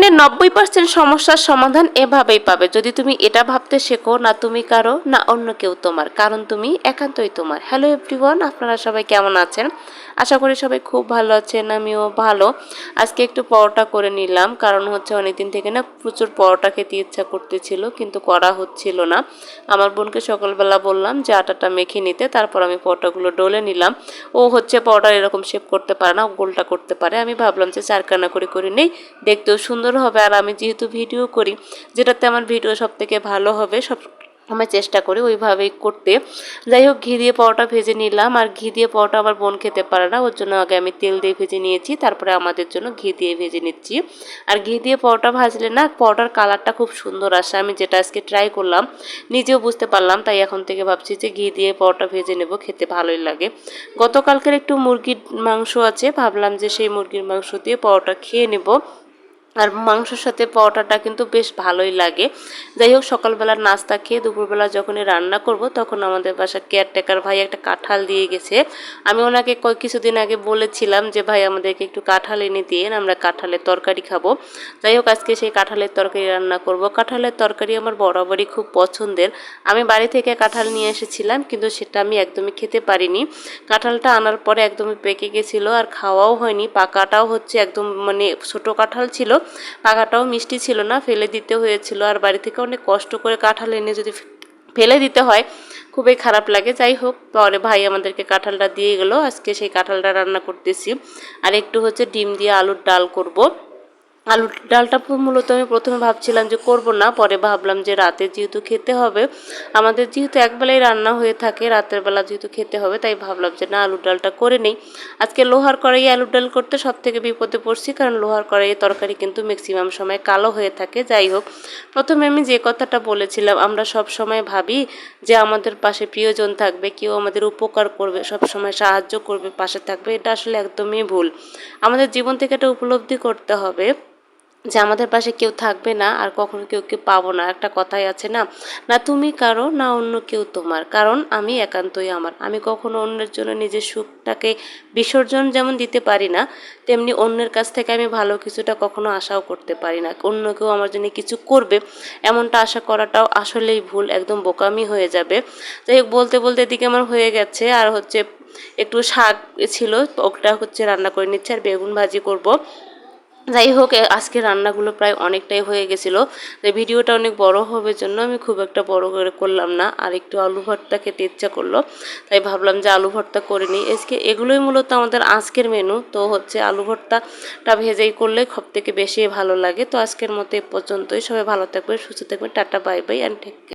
জীবনে 90% সমস্যার সমাধান এভাবেই পাবে যদি তুমি এটা ভাবতে শেখো না তুমি কারো না অন্য কেউ তোমার, কারণ তুমি একান্তই তোমার। হ্যালো এভরিওয়ান, আপনারা সবাই কেমন আছেন? আশা করি সবাই খুব ভালো আছেন, আমিও ভালো। আজকে একটু পরোটা করে নিলাম, কারণ হচ্ছে অনেকদিন থেকে না প্রচুর পরোটা খেতে ইচ্ছা করতেছিল, কিন্তু করা হচ্ছিল না। আমার বোনকে সকালবেলা বললাম যে আটাটা মেখে নিতে, তারপর আমি পরোটাগুলো ডলে নিলাম। ও হচ্ছে পরোটা এরকম শেপ করতে পারে না, গোলটা করতে পারে। আমি ভাবলাম যে চারকানা করে নেই, দেখতেও সুন্দর হবে। আর আমি যেহেতু ভিডিও করি, যেটাতে আমার ভিডিও সব থেকে ভালো হবে, সব আমি চেষ্টা করি ওইভাবেই করতে। যাই হোক, ঘি দিয়ে পরোটা ভেজে নিলাম। আর ঘি দিয়ে পরোটা আমার বোন খেতে পারে না, ওর জন্য আগে আমি তেল দিয়ে ভেজে নিয়েছি, তারপরে আমাদের জন্য ঘি দিয়ে ভেজে নিচ্ছি। আর ঘি দিয়ে পরোটা ভাজলে না পরোটার কালারটা খুব সুন্দর আসে, আমি যেটা আজকে ট্রাই করলাম, নিজেও বুঝতে পারলাম। তাই এখন থেকে ভাবছি যে ঘি দিয়ে পরোটা ভেজে নেব, খেতে ভালোই লাগে। গতকালকের একটু মুরগির মাংস আছে, ভাবলাম যে সেই মুরগির মাংস দিয়ে পরোটা খেয়ে নেব। আর মাংসের সাথে পরোটাটা কিন্তু বেশ ভালোই লাগে। যাই হোক, সকালবেলার নাস্তা খেয়ে দুপুরবেলা যখনই রান্না করব, তখন আমাদের বাসার কেয়ারটেকার ভাই একটা কাঁঠাল দিয়ে গেছে। আমি ওনাকে কিছুদিন আগে বলেছিলাম যে ভাই আমাদেরকে একটু কাঁঠাল এনে দিন, আমরা কাঁঠালের তরকারি খাবো। যাই হোক, আজকে সেই কাঁঠালের তরকারি রান্না করব। কাঁঠালের তরকারি আমার বরাবরই খুব পছন্দের। আমি বাড়ি থেকে কাঁঠাল নিয়ে এসেছিলাম, কিন্তু সেটা আমি একদমই খেতে পারিনি। কাঁঠালটা আনার পরে একদমই পেকে গেছিলো, আর খাওয়াও হয়নি। পাকাটাও হচ্ছে একদম মানে ছোটো কাঁঠাল ছিল, পাকাটাও মিষ্টি ছিল না, ফেলে দিতে হয়েছিল। আর বাড়ি থেকে অনেক কষ্ট করে কাঁঠাল এনে যদি ফেলে দিতে হয়, খুবই খারাপ লাগে। যাই হোক, পরে ভাই আমাদেরকে কাঁঠালটা দিয়ে গেলো। আজকে সেই কাঁঠালটা রান্না করতেছি। আর একটু হচ্ছে ডিম দিয়ে আলুর ডাল করব। আলুর ডালটা মূলত আমি প্রথমে ভাবছিলাম যে করব না, পরে ভাবলাম যে রাতে যেহেতু খেতে হবে, আমাদের যেহেতু একবেলাই রান্না হয়ে থাকে, রাতের বেলা যেহেতু খেতে হবে, তাই ভাবলাম যে না, আলুর ডালটা করে নেই। আজকে লোহার কড়াইয়ে আলুর ডাল করতে সব থেকে বিপদে পড়ছি, কারণ লোহার কড়াইয়ে তরকারি কিন্তু ম্যাক্সিমাম সময় কালো হয়ে থাকে। যাই হোক, প্রথমে আমি যে কথাটা বলেছিলাম, আমরা সব সময় ভাবি যে আমাদের পাশে প্রিয়জন থাকবে, কেউ আমাদের উপকার করবে, সব সময় সাহায্য করবে, পাশে থাকবে। এটা আসলে একদমই ভুল। আমাদের জীবন থেকে এটা উপলব্ধি করতে হবে যে আমাদের পাশে কেউ থাকবে না, আর কখনো কেউ পাবো না। একটা কথাই আছে না, না তুমি কারো না অন্য কেউ তোমার, কারণ আমি একান্তই আমার। আমি কখনো অন্যের জন্য নিজের সুখটাকে বিসর্জন যেমন দিতে পারি না, তেমনি অন্যের কাছ থেকে আমি ভালো কিছুটা কখনো আশাও করতে পারি না। অন্য কেউ আমার জন্য কিছু করবে এমনটা আশা করাটাও আসলেই ভুল, একদম বোকামি হয়ে যাবে। যাই হোক, বলতে বলতে এদিকে আমার হয়ে গেছে। আর হচ্ছে একটু শাক ছিল, ওটা হচ্ছে রান্না করে নিচ্ছে, আর বেগুন ভাজি করব। যাই হোক, আজকে রান্নাগুলো প্রায় অনেকটাই হয়ে গেছিলো। ভিডিওটা অনেক বড় হবে জন্য আমি খুব একটা বড় করে করলাম না। আর একটু আলু ভর্তা খেতে ইচ্ছা করলো, তাই ভাবলাম যে আলু ভর্তা করে নিই। আজকে এগুলোই মূলত আমাদের আজকের মেনু। তো হচ্ছে আলু ভর্তাটা ভেজেই করলে সব থেকে বেশি ভালো লাগে। তো আজকের মতো এ পর্যন্তই। সবাই ভালো থাকবেন, সুস্থ থাকবেন। Tata, bye bye and take care.